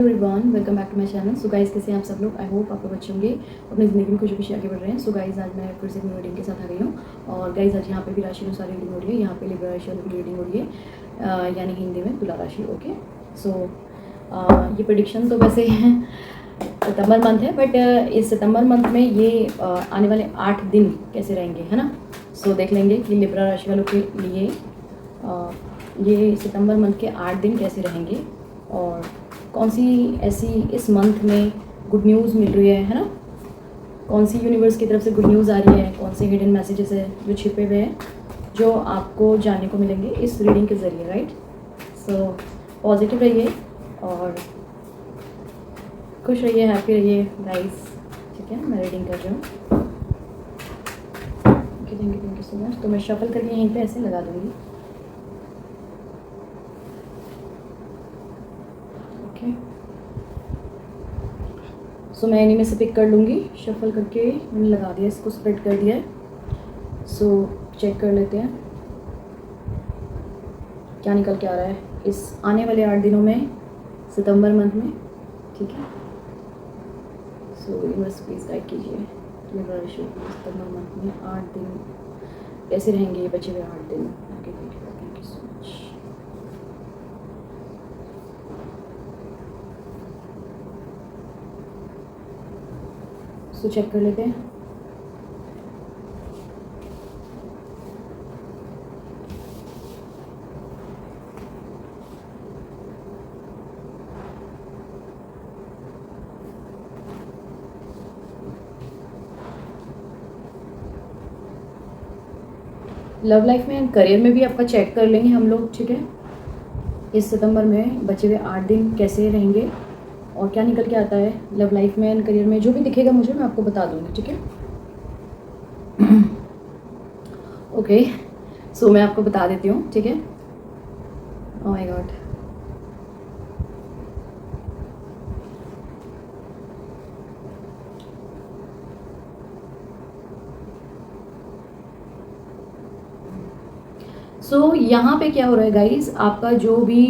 Everyone, welcome back to my channel. So guys, कैसे हैं आप सब लोग? आई होप आप लोग अच्छे होंगे, अपनी ज़िंदगी में खुशी खुशी आगे बढ़ रहे हैं। सो गाइस, आज मैं फिर से न्यू रीडिंग के साथ आ गई हूँ। और गाइस, आज यहाँ पे भी राशि अनुसार रीडिंग हो रही है। यहाँ पे लिब्रा राशि वालों की रीडिंग हो रही है, यानी हिंदी में तुला राशि। ओके, सो ये प्रेडिक्शन तो वैसे सितंबर मंथ है, बट इस सितंबर मंथ में ये आने वाले 8 दिन कैसे रहेंगे, है ना। सो देख लेंगे कि लिब्रा राशि वालों के लिए ये सितंबर मंथ के 8 दिन कैसे रहेंगे, और कौन सी ऐसी इस मंथ में गुड न्यूज़ मिल रही है ना। कौन सी यूनिवर्स की तरफ से गुड न्यूज़ आ रही है, कौन से हिडन मैसेजेस है जो छिपे हुए हैं, जो आपको जानने को मिलेंगे इस रीडिंग के ज़रिए, राइट। सो पॉजिटिव रहिए और खुश रहिए, हैप्पी रहिए गाइस। ठीक है, मैं रीडिंग कर रही हूँ। Thank you so much. तो मैं शफल करके यहीं पे ऐसे लगा दूँगी। सो मैं इन्हीं में से पिक कर लूँगी। शफल करके मैंने लगा दिया, इसको स्प्रेड कर दिया है। सो चेक कर लेते हैं क्या निकल के आ रहा है इस आने वाले 8 दिनों में, सितंबर मंथ में। ठीक है, सो यूनिवर्स प्लीज़ गाइड कीजिए सितंबर मंथ में 8 दिन कैसे रहेंगे, ये बचे हुए 8 दिन। Okay, thank you so much. So check कर लेते हैं। लव लाइफ में, करियर में भी आपका चेक कर लेंगे हम लोग। ठीक है, इस सितंबर में बचे हुए 8 दिन कैसे रहेंगे और क्या निकल के आता है लव लाइफ में एंड करियर में। जो भी दिखेगा मुझे, मैं आपको बता दूंगी। ठीक है, ओके। सो मैं आपको बता देती हूँ। ठीक है, ओह माय गॉड। सो यहाँ पे क्या हो रहा है गाइज, आपका जो भी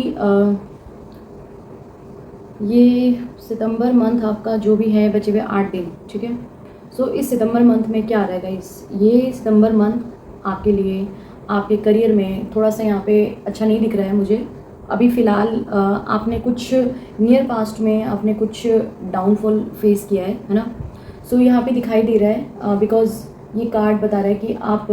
ये सितंबर मंथ आपका जो भी है बचे हुए 8 दिन। ठीक है, सो इस सितंबर मंथ में क्या आ रहा है गाइस, ये सितंबर मंथ आपके लिए आपके करियर में थोड़ा सा यहाँ पे अच्छा नहीं दिख रहा है मुझे। अभी फ़िलहाल आपने कुछ नियर पास्ट में आपने कुछ डाउनफॉल फेस किया है ना। सो यहाँ पे दिखाई दे रहा है, बिकॉज़ ये कार्ड बता रहा है कि आप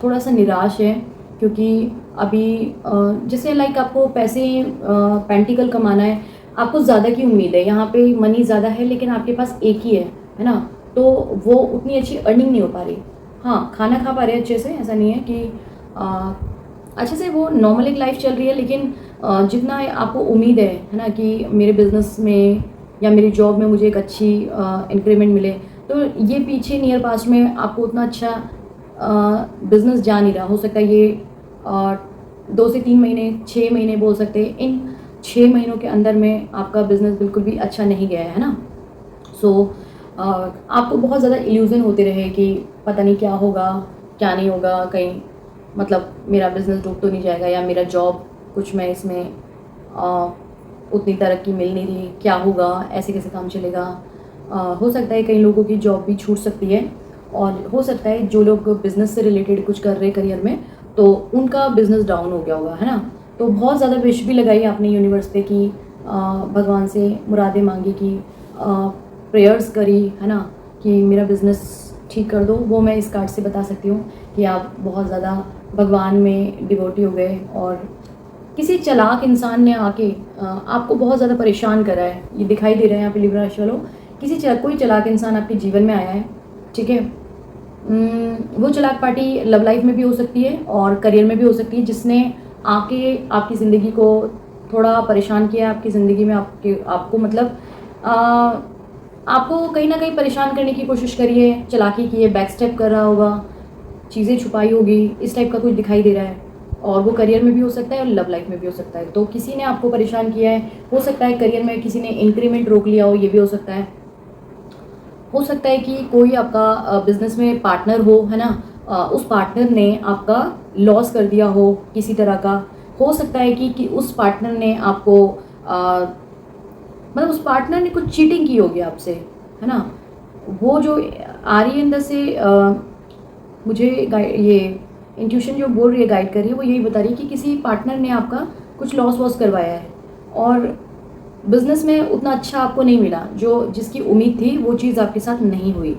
थोड़ा सा निराश हैं, क्योंकि अभी जैसे लाइक आपको पैसे पेंटिकल कमाना है, आपको ज़्यादा की उम्मीद है। यहाँ पे मनी ज़्यादा है, लेकिन आपके पास एक ही है ना। तो वो उतनी अच्छी अर्निंग नहीं हो पा रही। हाँ, खाना खा पा रहे हैं अच्छे से, ऐसा नहीं है कि अच्छे से वो नॉर्मल एक लाइफ चल रही है, लेकिन जितना आपको उम्मीद है ना कि मेरे बिज़नेस में या मेरी जॉब में मुझे एक अच्छी इंक्रीमेंट मिले, तो ये पीछे नियर पास्ट में आपको उतना अच्छा बिज़नेस जा नहीं रहा। हो सकता है ये 2 से 3 महीने, 6 महीने बोल सकते हैं, इन 6 महीनों के अंदर में आपका बिज़नेस बिल्कुल भी अच्छा नहीं गया है ना। सो आपको बहुत ज़्यादा इल्यूज़न होते रहे कि पता नहीं क्या होगा, क्या नहीं होगा, कहीं मतलब मेरा बिज़नेस डूब तो नहीं जाएगा, या मेरा जॉब कुछ मैं इसमें उतनी तरक्की मिल नहीं रही, क्या होगा, ऐसे कैसे काम चलेगा। हो सकता है कई लोगों की जॉब भी छूट सकती है, और हो सकता है जो लोग बिज़नेस से रिलेटेड कुछ कर रहे हैं करियर में, तो उनका बिज़नेस डाउन हो गया होगा, है ना। तो बहुत ज़्यादा विश भी लगाई आपने यूनिवर्स पे कि भगवान से मुरादें मांगी, कि प्रेयर्स करी, है ना, कि मेरा बिज़नेस ठीक कर दो। वो मैं इस कार्ड से बता सकती हूँ कि आप बहुत ज़्यादा भगवान में डिवोटी हो गए, और किसी चालाक इंसान ने आके आपको बहुत ज़्यादा परेशान करा है। ये दिखाई दे रहा है यहाँ पे लिब्रा राशि वालों, कोई चालाक इंसान आपके जीवन में आया है। ठीक है, वो चालाक पार्टी लव लाइफ में भी हो सकती है और करियर में भी हो सकती है, जिसने आके आपकी ज़िंदगी को थोड़ा परेशान किया, आपकी ज़िंदगी में आपको मतलब आपको कहीं ना कहीं परेशान करने की कोशिश करी है, चालाकी की है, बैक स्टेप कर रहा होगा, चीज़ें छुपाई होगी, इस टाइप का कुछ दिखाई दे रहा है। और वो करियर में भी हो सकता है और लव लाइफ में भी हो सकता है। तो किसी ने आपको परेशान किया है, हो सकता है करियर में किसी ने इंक्रीमेंट रोक लिया हो, ये भी हो सकता है। हो सकता है कि कोई आपका बिजनेस में पार्टनर हो, है ना, उस पार्टनर ने आपका लॉस कर दिया हो किसी तरह का। हो सकता है कि उस पार्टनर ने आपको मतलब उस पार्टनर ने कुछ चीटिंग की होगी आपसे, है ना। वो जो आ रही है अंदर से मुझे ये इंट्यूशन जो बोल रही है, गाइड कर रही है, वो यही बता रही है कि किसी पार्टनर ने आपका कुछ लॉस वॉस करवाया है और बिज़नेस में उतना अच्छा आपको नहीं मिला, जो जिसकी उम्मीद थी वो चीज़ आपके साथ नहीं हुई,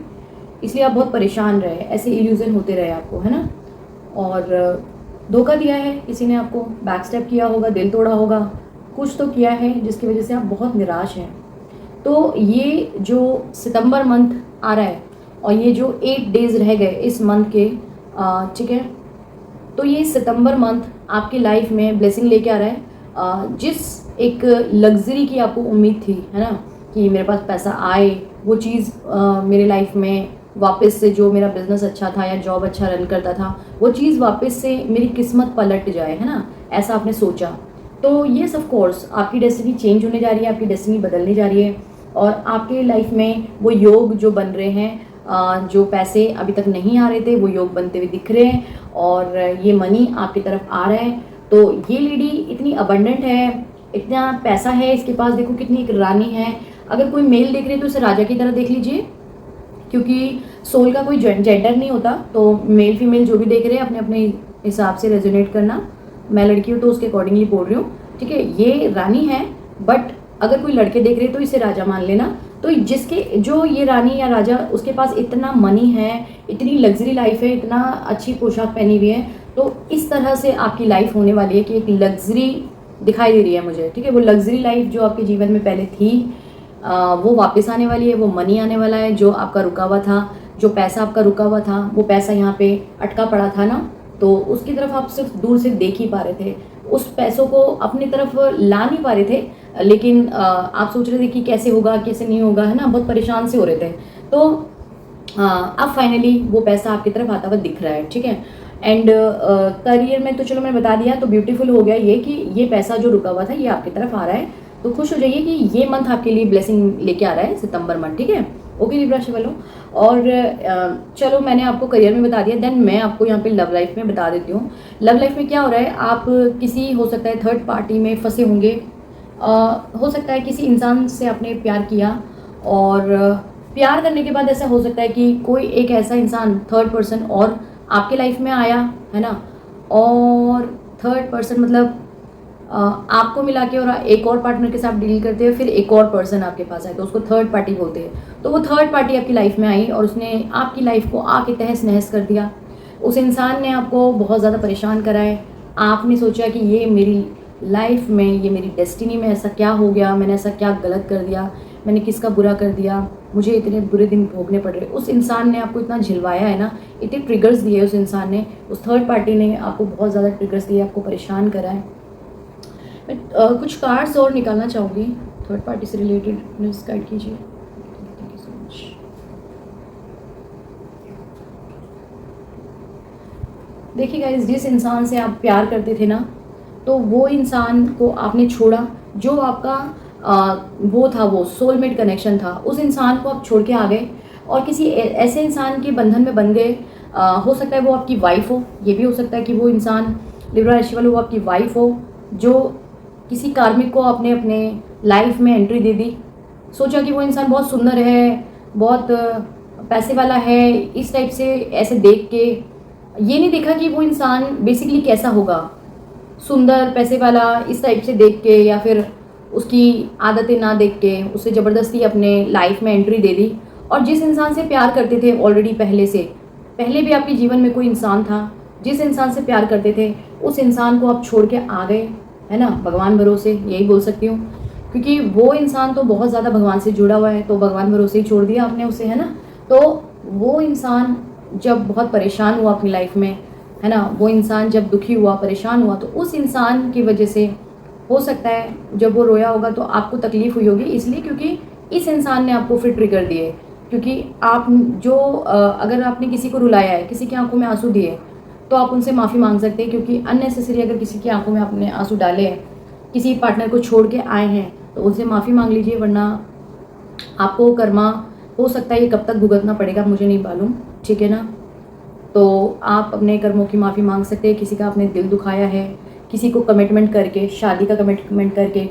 इसलिए आप बहुत परेशान रहे, ऐसे इल्यूजन होते रहे आपको, है ना। और धोखा दिया है किसी ने आपको, बैक स्टेप किया होगा, दिल तोड़ा होगा, कुछ तो किया है जिसकी वजह से आप बहुत निराश हैं। तो ये जो सितंबर मंथ आ रहा है और ये जो 8 डेज़ रह गए इस मंथ के, ठीक है, तो ये सितंबर मंथ आपकी लाइफ में ब्लेसिंग लेके आ रहा है। जिस एक लग्जरी की आपको उम्मीद थी, है ना, कि मेरे पास पैसा आए, वो चीज़ मेरे लाइफ में वापस से, जो मेरा बिज़नेस अच्छा था या जॉब अच्छा रन करता था, वो चीज़ वापस से मेरी किस्मत पलट जाए, है ना, ऐसा आपने सोचा। तो ये ऑफ कोर्स आपकी डेस्टिनी चेंज होने जा रही है, आपकी डेस्टिनी बदलने जा रही है और आपके लाइफ में वो योग जो बन रहे हैं, जो पैसे अभी तक नहीं आ रहे थे वो योग बनते हुए दिख रहे हैं और ये मनी आपकी तरफ आ रहा है। तो ये लेडी इतनी अबंडेंट है, इतना पैसा है इसके पास, देखो कितनी एक रानी है। अगर कोई मेल देख रहे हैं तो उसे राजा की तरह देख लीजिए, क्योंकि सोल का कोई जेंडर नहीं होता, तो मेल फीमेल जो भी देख रहे हैं अपने अपने हिसाब से रेजोनेट करना। मैं लड़की हूँ तो उसके अकॉर्डिंगली बोल रही हूँ, ठीक है। ये रानी है, बट अगर कोई लड़के देख रहे हैं तो इसे राजा मान लेना। तो जिसके जो ये रानी या राजा, उसके पास इतना मनी है, इतनी लग्जरी लाइफ है, इतना अच्छी पोशाक पहनी हुई है, तो इस तरह से आपकी लाइफ होने वाली है कि एक लग्जरी दिखाई दे रही है मुझे, ठीक है। वो लग्जरी लाइफ जो आपके जीवन में पहले थी, वो वापस आने वाली है, वो मनी आने वाला है जो आपका रुका हुआ था, जो पैसा आपका रुका हुआ था, वो पैसा यहाँ पे अटका पड़ा था ना, तो उसकी तरफ आप सिर्फ दूर से देख ही पा रहे थे, उस पैसों को अपनी तरफ ला नहीं पा रहे थे, लेकिन आप सोच रहे थे कि कैसे होगा कैसे नहीं होगा, है ना, बहुत परेशान से हो रहे थे। तो अब फाइनली वो पैसा आपकी तरफ आता हुआ दिख रहा है, ठीक है। एंड करियर में तो चलो मैंने बता दिया, तो ब्यूटीफुल हो गया ये कि ये पैसा जो रुका हुआ था ये आपकी तरफ आ रहा है। तो खुश हो जाइए कि ये मंथ आपके लिए ब्लेसिंग लेके आ रहा है, सितंबर मंथ, ठीक है। ओके लिब्रा राशि वालों, और चलो मैंने आपको करियर में बता दिया, देन मैं आपको यहाँ पे लव लाइफ में बता देती हूँ। लव लाइफ में क्या हो रहा है, आप किसी हो सकता है थर्ड पार्टी में फंसे होंगे, हो सकता है किसी इंसान से आपने प्यार किया और प्यार करने के बाद ऐसा हो सकता है कि कोई एक ऐसा इंसान थर्ड पर्सन और आपके लाइफ में आया, है ना, और थर्ड पर्सन मतलब आपको मिला के और एक और पार्टनर के साथ डील करते हैं, फिर एक और पर्सन आपके पास आए तो उसको थर्ड पार्टी बोलते हैं। तो वो थर्ड पार्टी आपकी लाइफ में आई और उसने आपकी लाइफ को आके तहस नहस कर दिया। उस इंसान ने आपको बहुत ज़्यादा परेशान करा है, आपने सोचा कि ये मेरी लाइफ में, ये मेरी डेस्टिनी में ऐसा क्या हो गया, मैंने ऐसा क्या गलत कर दिया, मैंने किसका बुरा कर दिया, मुझे इतने बुरे दिन भोगने पड़ रहे। उस इंसान ने आपको इतना झिलवाया है ना, इतने ट्रिगर्स दिए उस इंसान ने, उस थर्ड पार्टी ने आपको बहुत ज़्यादा ट्रिगर्स दिए, आपको परेशान करा है। मैं कुछ कार्ड्स और निकालना चाहूँगी थर्ड पार्टी से रिलेटेड, प्लीज गाइड कीजिए। Thank you so much. देखिए गाइस, जिस इंसान से आप प्यार करते थे ना, तो वो इंसान को आपने छोड़ा, जो आपका वो था, वो सोलमेट कनेक्शन था, उस इंसान को आप छोड़ के आ गए और किसी ऐसे इंसान के बंधन में बन गए। हो सकता है वो आपकी वाइफ हो, ये भी हो सकता है कि वो इंसान लिब्रा राशि वाला वो आपकी वाइफ हो, जो किसी कार्मिक को आपने अपने लाइफ में एंट्री दे दी, सोचा कि वो इंसान बहुत सुंदर है, बहुत पैसे वाला है, इस टाइप से ऐसे देख के ये नहीं देखा कि वो इंसान बेसिकली कैसा होगा, सुंदर पैसे वाला इस टाइप से देख के, या फिर उसकी आदतें ना देख के उसे ज़बरदस्ती अपने लाइफ में एंट्री दे दी। और जिस इंसान से प्यार करते थे ऑलरेडी पहले भी आपके जीवन में कोई इंसान था, जिस इंसान से प्यार करते थे उस इंसान को आप छोड़ के आ गए, है ना, भगवान भरोसे, यही बोल सकती हूँ, क्योंकि वो इंसान तो बहुत ज़्यादा भगवान से जुड़ा हुआ है, तो भगवान भरोसे ही छोड़ दिया आपने उसे, है ना। तो वो इंसान जब बहुत परेशान हुआ अपनी लाइफ में, है ना, वो इंसान जब दुखी हुआ, परेशान हुआ, तो उस इंसान की वजह से हो सकता है जब वो रोया होगा तो आपको तकलीफ़ हुई होगी, इसलिए क्योंकि इस इंसान ने आपको फिर ट्रिगर दिए। क्योंकि आप जो अगर आपने किसी को रुलाया है, किसी की आंखों में आंसू दिए, तो आप उनसे माफ़ी मांग सकते हैं, क्योंकि अननेसेसरी अगर किसी की आंखों में आपने आंसू डाले हैं, किसी पार्टनर को छोड़ के आए हैं, तो उनसे माफ़ी मांग लीजिए, वरना आपको कर्मा हो सकता है ये कब तक भुगतना पड़ेगा मुझे नहीं मालूम, ठीक है ना। तो आप अपने कर्मों की माफ़ी मांग सकते हैं। किसी का आपने दिल दुखाया है, किसी को कमिटमेंट करके, शादी का कमिटमेंट करके,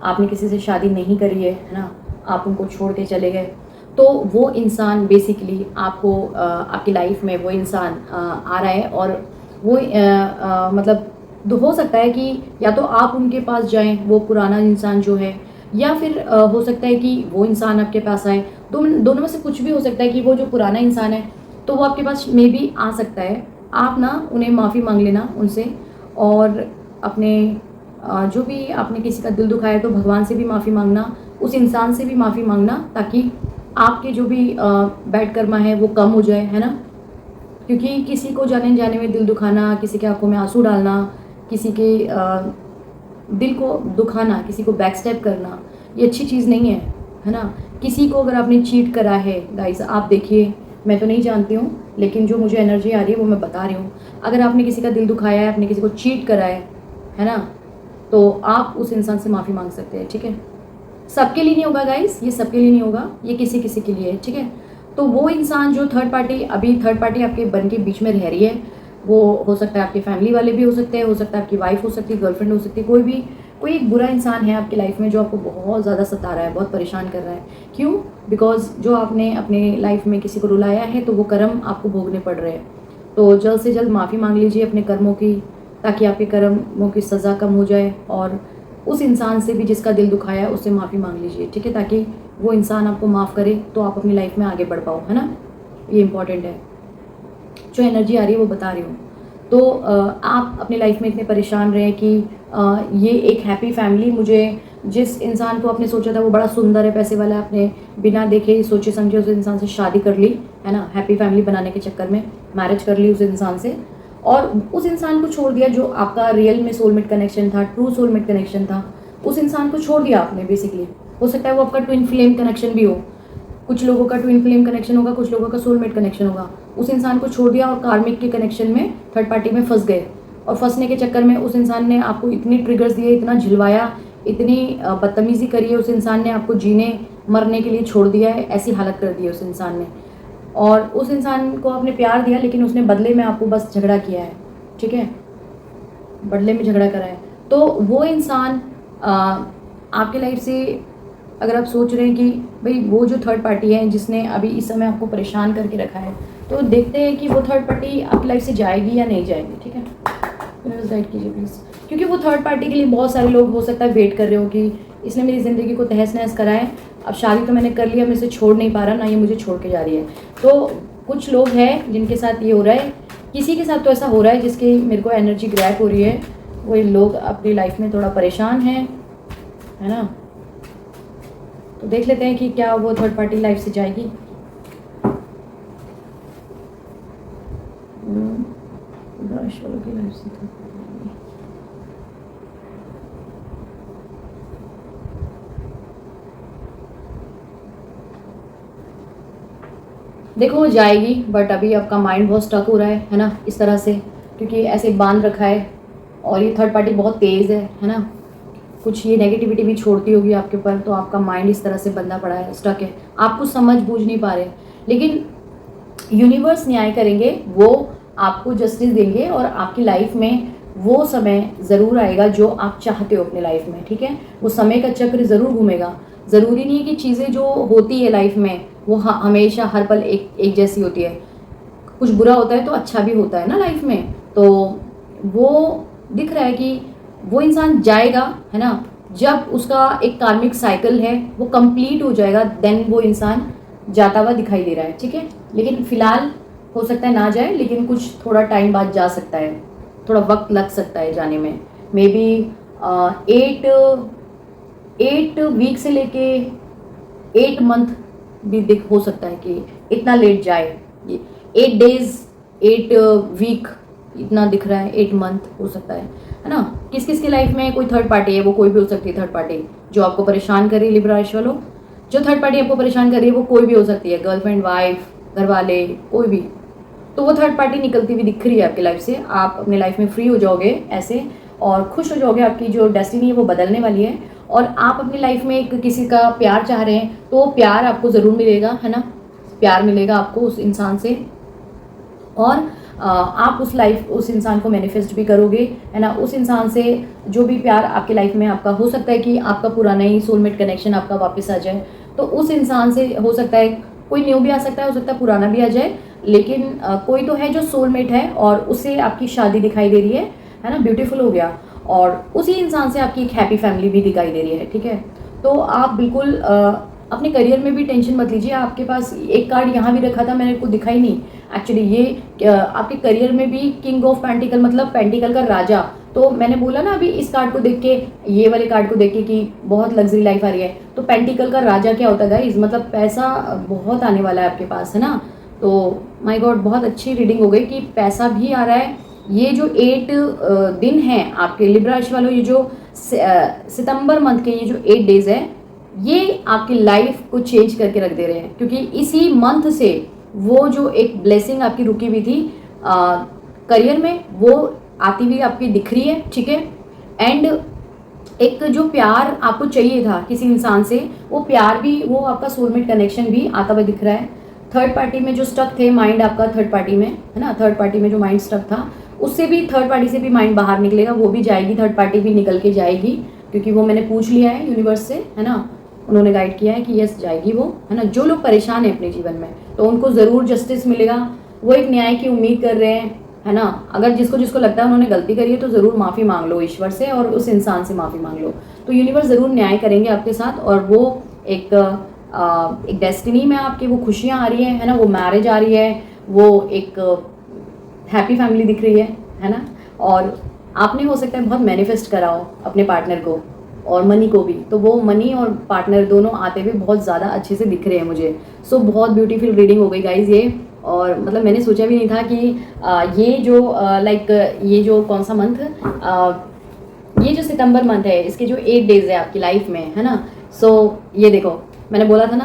आपने किसी से शादी नहीं करी है ना, आप उनको छोड़ के चले गए, तो वो इंसान बेसिकली आपको आपकी लाइफ में वो इंसान आ रहा है। और वो मतलब हो सकता है कि या तो आप उनके पास जाएं, वो पुराना इंसान जो है, या फिर हो सकता है कि वो इंसान आपके पास आए। दोनों में से कुछ भी हो सकता है कि वो जो पुराना इंसान है तो वो आपके पास मे भी आ सकता है। आप ना उन्हें माफ़ी मांग लेना उनसे, और अपने जो भी आपने किसी का दिल दुखाया तो भगवान से भी माफ़ी मांगना, उस इंसान से भी माफ़ी मांगना, ताकि आपके जो भी बैड कर्मा है वो कम हो जाए, है ना। क्योंकि किसी को जाने जाने में दिल दुखाना, किसी के आंखों में आंसू डालना, किसी के दिल को दुखाना, किसी को बैक स्टेप करना, ये अच्छी चीज़ नहीं है ना। किसी को अगर आपने चीट करा है गाइस, आप देखिए, मैं तो नहीं जानती हूँ, लेकिन जो मुझे एनर्जी आ रही है वो मैं बता रही हूँ। अगर आपने किसी का दिल दुखाया है, आपने किसी को चीट करा है ना, तो आप उस इंसान से माफ़ी मांग सकते हैं, ठीक है। सबके लिए नहीं होगा गाइस, ये सबके लिए नहीं होगा, ये किसी किसी के लिए है, ठीक है। तो वो इंसान जो थर्ड पार्टी, अभी थर्ड पार्टी आपके बन के बीच में रह रही है, वो हो सकता है आपके फैमिली वाले भी हो सकते हैं, हो सकता है आपकी वाइफ हो सकती है, गर्लफ्रेंड हो सकती है, कोई एक बुरा इंसान है आपकी लाइफ में जो आपको बहुत ज़्यादा सता रहा है, बहुत परेशान कर रहा है। क्यों? बिकॉज जो आपने अपने लाइफ में किसी को रुलाया है तो वो कर्म आपको भोगने पड़ रहे हैं। तो जल्द से जल्द माफ़ी मांग लीजिए अपने कर्मों की, ताकि आपके कर्मों की सज़ा कम हो जाए। और उस इंसान से भी जिसका दिल दुखाया है उससे माफ़ी मांग लीजिए, ठीक है, ताकि वो इंसान आपको माफ़ करे तो आप अपनी लाइफ में आगे बढ़ पाओ, है ना। ये इंपॉर्टेंट है, जो एनर्जी आ रही है वो बता रही हूँ। तो आप अपनी लाइफ में इतने परेशान रहे कि ये एक हैप्पी फैमिली, मुझे जिस इंसान को आपने सोचा था वो बड़ा सुंदर है, पैसे वाला है, आपने बिना देखे ही सोचे समझे उस इंसान से शादी कर ली, है ना, हैप्पी फैमिली बनाने के चक्कर में मैरिज कर ली उस इंसान से, और उस इंसान को छोड़ दिया जो आपका रियल में सोलमेट कनेक्शन था, ट्रू सोलमेट कनेक्शन था, उस इंसान को छोड़ दिया आपने बेसिकली। हो सकता है वो आपका ट्विन फ्लेम कनेक्शन भी हो, कुछ लोगों का ट्विन फ्लेम कनेक्शन होगा, कुछ लोगों का सोलमेट कनेक्शन होगा। उस इंसान को छोड़ दिया और कार्मिक के कनेक्शन में थर्ड पार्टी में फंस गए, और फंसने के चक्कर में उस इंसान ने आपको इतनी ट्रिगर्स दिए, इतना झिलवाया, इतनी बदतमीजी करी है, उस इंसान ने आपको जीने मरने के लिए छोड़ दिया है, ऐसी हालत कर दी है उस इंसान ने। और उस इंसान को आपने प्यार दिया, लेकिन उसने बदले में आपको बस झगड़ा किया है, ठीक है, बदले में झगड़ा करा है। तो वो इंसान आपके लाइफ से, अगर आप सोच रहे हैं कि भाई वो जो थर्ड पार्टी है जिसने अभी इस समय आपको परेशान करके रखा है, तो देखते हैं कि वो थर्ड पार्टी आपकी लाइफ से जाएगी या नहीं जाएगी, ठीक है। गाइड कीजिए प्लीज़, क्योंकि वो थर्ड पार्टी के लिए बहुत सारे लोग हो सकता है वेट कर रहे हो कि इसने मेरी ज़िंदगी को तहस नहस करा है, अब शादी तो मैंने कर लिया, मैं इसे छोड़ नहीं पा रहा, ना ये मुझे छोड़ के जा रही है। तो कुछ लोग हैं जिनके साथ ये हो रहा है, किसी के साथ तो ऐसा हो रहा है जिसकी मेरे को एनर्जी ग्रैब हो रही है, वो लोग अपनी लाइफ में थोड़ा परेशान हैं, है ना। तो देख लेते हैं कि क्या वो थर्ड पार्टी लाइफ से जाएगी। की लाइफ से देखो वो जाएगी, बट अभी आपका माइंड बहुत स्टक हो रहा है ना, इस तरह से, क्योंकि ऐसे बांध रखा है, और ये थर्ड पार्टी बहुत तेज़ है ना, कुछ ये नेगेटिविटी भी छोड़ती होगी आपके ऊपर, तो आपका माइंड इस तरह से बंधा पड़ा है, स्टक है, आप कुछ समझ बूझ नहीं पा रहे। लेकिन यूनिवर्स न्याय करेंगे, वो आपको जस्टिस देंगे, और आपकी लाइफ में वो समय ज़रूर आएगा जो आप चाहते हो अपने लाइफ में, ठीक है। वो समय का चक्र ज़रूर घूमेगा। ज़रूरी नहीं है कि चीज़ें जो होती है लाइफ में वो हमेशा हर पल एक जैसी होती है, कुछ बुरा होता है तो अच्छा भी होता है ना लाइफ में। तो वो दिख रहा है कि वो इंसान जाएगा, है ना, जब उसका एक कार्मिक साइकिल है वो कंप्लीट हो जाएगा, देन वो इंसान जाता हुआ दिखाई दे रहा है, ठीक है। लेकिन फिलहाल हो सकता है ना जाए, लेकिन कुछ थोड़ा टाइम बाद जा सकता है, थोड़ा वक्त लग सकता है जाने में, मे बी 8 वीक से लेके 8 मंथ भी हो सकता है कि इतना लेट जाए। ये 8 डेज 8 वीक इतना दिख रहा है, 8 मंथ हो सकता है ना। किस किस की लाइफ में कोई थर्ड पार्टी है, वो कोई भी हो सकती है थर्ड पार्टी जो आपको परेशान कर रही है। लिब्रा राशि वालों, जो थर्ड पार्टी आपको परेशान कर रही है वो कोई भी हो सकती है, गर्लफ्रेंड, वाइफ, घर वाले, कोई भी। तो वो थर्ड पार्टी निकलती हुई दिख रही है आपकी लाइफ से, आप अपनी लाइफ में फ्री हो जाओगे ऐसे, और खुश हो जाओगे, आपकी जो डेस्टिनी है वो बदलने वाली है, और आप अपनी लाइफ में एक किसी का प्यार चाह रहे हैं तो प्यार आपको ज़रूर मिलेगा, है ना, प्यार मिलेगा आपको उस इंसान से। और आप उस इंसान को मैनिफेस्ट भी करोगे, है ना। उस इंसान से जो भी प्यार आपके लाइफ में आपका हो सकता है कि आपका पुराना ही सोलमेट कनेक्शन आपका वापस आ जाए, तो उस इंसान से हो सकता है कोई न्यू भी आ सकता है, हो सकता है पुराना भी आ जाए, लेकिन कोई तो है जो सोलमेट है और उससे आपकी शादी दिखाई दे रही है ना, ब्यूटीफुल हो गया। और उसी इंसान से आपकी एक हैप्पी फैमिली भी दिखाई दे रही है, ठीक है। तो आप बिल्कुल अपने करियर में भी टेंशन मत लीजिए। आपके पास एक कार्ड यहाँ भी रखा था, मेरे को दिखा ही नहीं एक्चुअली। ये आपके करियर में भी किंग ऑफ पेंटिकल मतलब पेंटिकल का राजा। तो मैंने बोला ना अभी इस कार्ड को देख के, ये वाले कार्ड को देख के कि बहुत लग्जरी लाइफ आ रही है, तो पेंटिकल का राजा क्या होता है गाइस, मतलब पैसा बहुत आने वाला है आपके पास, है ना। तो माय गॉड, बहुत अच्छी रीडिंग हो गई कि पैसा भी आ रहा है। ये जो 8 दिन हैं आपके लिब्रा राशि वालों, ये जो सितंबर मंथ के ये जो 8 डेज है, ये आपकी लाइफ को चेंज करके रख दे रहे हैं, क्योंकि इसी मंथ से वो जो एक ब्लेसिंग आपकी रुकी हुई थी करियर में, वो आती हुई आपकी दिख रही है, ठीक है। एंड एक जो प्यार आपको चाहिए था किसी इंसान से, वो प्यार भी, वो आपका सोलमेट कनेक्शन भी आता हुआ दिख रहा है। थर्ड पार्टी में जो स्टक थे माइंड आपका, थर्ड पार्टी में, है ना, थर्ड पार्टी में जो माइंड स्टक था, उससे भी थर्ड पार्टी से भी माइंड बाहर निकलेगा, वो भी जाएगी, थर्ड पार्टी भी निकल के जाएगी, क्योंकि वो मैंने पूछ लिया है यूनिवर्स से, है ना। उन्होंने गाइड किया है कि यस जाएगी वो, है ना। जो लोग परेशान हैं अपने जीवन में, तो उनको ज़रूर जस्टिस मिलेगा, वो एक न्याय की उम्मीद कर रहे हैं, है ना। अगर जिसको जिसको लगता है उन्होंने गलती करी है, तो ज़रूर माफ़ी मांग लो ईश्वर से और उस इंसान से माफ़ी मांग लो, तो यूनिवर्स ज़रूर न्याय करेंगे आपके साथ। और वो एक डेस्टिनी में आपके वो खुशियाँ आ रही है ना, वो मैरिज आ रही है, वो एक हैप्पी फैमिली दिख रही है ना। और आपने हो सकता है बहुत मैनिफेस्ट करा हो अपने पार्टनर को और मनी को भी, तो वो मनी और पार्टनर दोनों आते हुए बहुत ज़्यादा अच्छे से दिख रहे हैं मुझे। सो बहुत ब्यूटीफुल रीडिंग हो गई गाइज ये। और मतलब मैंने सोचा भी नहीं था कि ये जो ये जो कौन सा मंथ, ये जो सितंबर मंथ है, इसके जो 8 डेज है आपकी लाइफ में, है ना। सो ये देखो, मैंने बोला था ना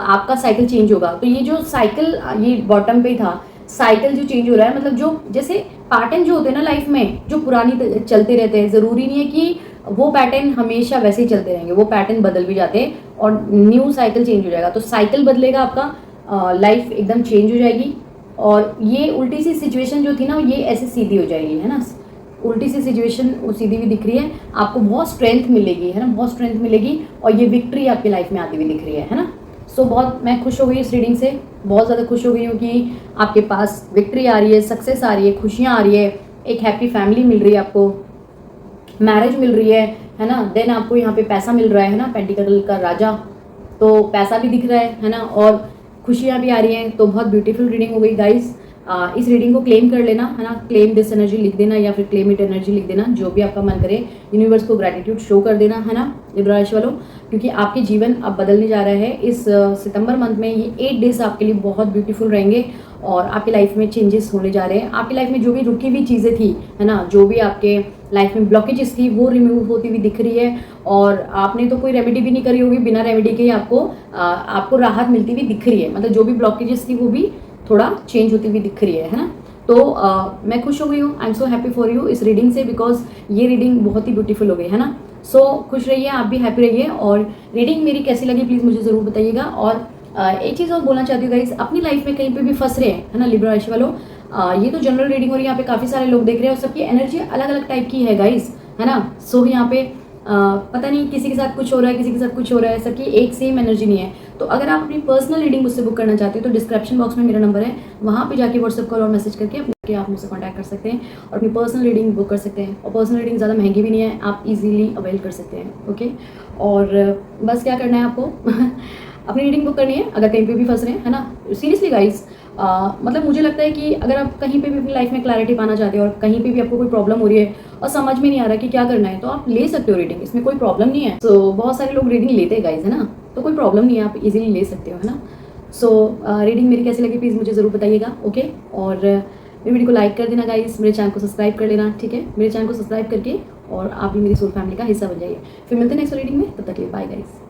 आपका साइकिल चेंज होगा, तो ये जो साइकिल, ये बॉटम पे ही था, साइकिल जो चेंज हो रहा है, मतलब जो जैसे पैटर्न जो होते हैं ना लाइफ में, जो पुरानी चलते रहते हैं, ज़रूरी नहीं है कि वो पैटर्न हमेशा वैसे ही चलते रहेंगे, वो पैटर्न बदल भी जाते हैं और न्यू साइकिल चेंज हो जाएगा। तो साइकिल बदलेगा आपका, लाइफ एकदम चेंज हो जाएगी। और ये उल्टी सी सिचुएशन जो थी ना, ये ऐसे सीधी हो जाएगी, है ना। उल्टी सी सिचुएशन वो सीधी भी दिख रही है, आपको बहुत स्ट्रेंथ मिलेगी, है ना, बहुत स्ट्रेंथ मिलेगी। और ये विक्ट्री आपकी लाइफ में आती हुई दिख रही है ना। सो बहुत मैं खुश हो गई इस रीडिंग से, बहुत ज़्यादा खुश हो गई हूँ कि आपके पास विक्ट्री आ रही है, सक्सेस आ रही है, खुशियाँ आ रही है, एक हैप्पी फैमिली मिल रही है आपको, मैरिज मिल रही है ना। देन आपको यहाँ पे पैसा मिल रहा है ना, पेंटिकल का राजा, तो पैसा भी दिख रहा है ना, और खुशियाँ भी आ रही हैं। तो बहुत ब्यूटीफुल रीडिंग हो गई गाइस। इस रीडिंग को क्लेम कर लेना, है ना, क्लेम दिस एनर्जी लिख देना या फिर क्लेम इट एनर्जी लिख देना, जो भी आपका मन करे। यूनिवर्स को ग्रैटिट्यूड शो कर देना, है ना लिब्रा राशि वालों, क्योंकि आपके जीवन अब बदलने जा रहा है इस सितंबर मंथ में। ये 8 डेज आपके लिए बहुत ब्यूटीफुल रहेंगे और आपकी लाइफ में चेंजेस होने जा रहे हैं। आपकी लाइफ में जो भी रुकी हुई चीज़ें थी, है ना, जो भी आपके लाइफ में ब्लॉकेजेस थी, वो रिमूव होती हुई दिख रही है। और आपने तो कोई रेमेडी भी नहीं करी होगी, बिना रेमेडी के ही आपको राहत मिलती हुई दिख रही है। मतलब जो भी ब्लॉकेजेस थी वो भी थोड़ा चेंज होती हुई दिख रही है ना। तो मैं खुश हो गई हूँ, I am so happy for you इस रीडिंग से, बिकॉज ये रीडिंग बहुत ही ब्यूटीफुल हो गई, है ना। सो खुश रहिए, आप भी हैप्पी रहिए। और रीडिंग मेरी कैसी लगी प्लीज़ मुझे ज़रूर बताइएगा। और एक चीज़ और बोलना चाहती हूँ गाइस, अपनी लाइफ में कहीं पे भी फंस रहे हैं, है ना लिब्रा राशि वालों, ये तो जनरल रीडिंग हो रही है, यहाँ पे काफ़ी सारे लोग देख रहे हैं और सबकी एनर्जी अलग अलग टाइप की है गाइस, है ना। सो यहाँ पे पता नहीं किसी के साथ कुछ हो रहा है, किसी के साथ कुछ हो रहा है, सबकी एक सेम एनर्जी नहीं है। तो अगर आप अपनी पर्सनल रीडिंग मुझसे बुक करना चाहते हो तो डिस्क्रिप्शन बॉक्स में मेरा नंबर है, वहाँ पे जाके व्हाट्सएप कॉल और मैसेज करके आप मुझसे कॉन्टैक्ट कर सकते हैं और अपनी पर्सनल रीडिंग बुक कर सकते हैं। और पर्सनल रीडिंग ज़्यादा महंगी भी नहीं है, आप इजीली अवेल कर सकते हैं, ओके। और बस क्या करना है आपको अपनी रीडिंग बुक करनी है अगर कहीं पे भी फंस रहे हैं, है ना। सीरियसली गाइस, मतलब मुझे लगता है कि अगर आप कहीं पे भी अपनी लाइफ में क्लैरिटी पाना चाहते हो और कहीं पे भी आपको कोई प्रॉब्लम हो रही है और समझ में नहीं आ रहा कि क्या करना है, तो आप ले सकते हो रीडिंग, इसमें कोई प्रॉब्लम नहीं है। सो बहुत सारे लोग रीडिंग लेते हैं गाइस, है ना, तो कोई प्रॉब्लम नहीं है, आप इजीली ले सकते हो, है ना। सो रीडिंग मेरी कैसी लगी प्लीज़ मुझे ज़रूर बताइएगा, ओके। और मेरी वीडियो को लाइक कर देना गाइस, मेरे चैनल को सब्सक्राइब कर लेना, ठीक है। मेरे चैनल को सब्सक्राइब करके और आप भी मेरी सोल फैमिली का हिस्सा बन जाइए। फिर मिलते हैं नेक्स्ट रीडिंग में, तब तक के लिए बाय गाइस।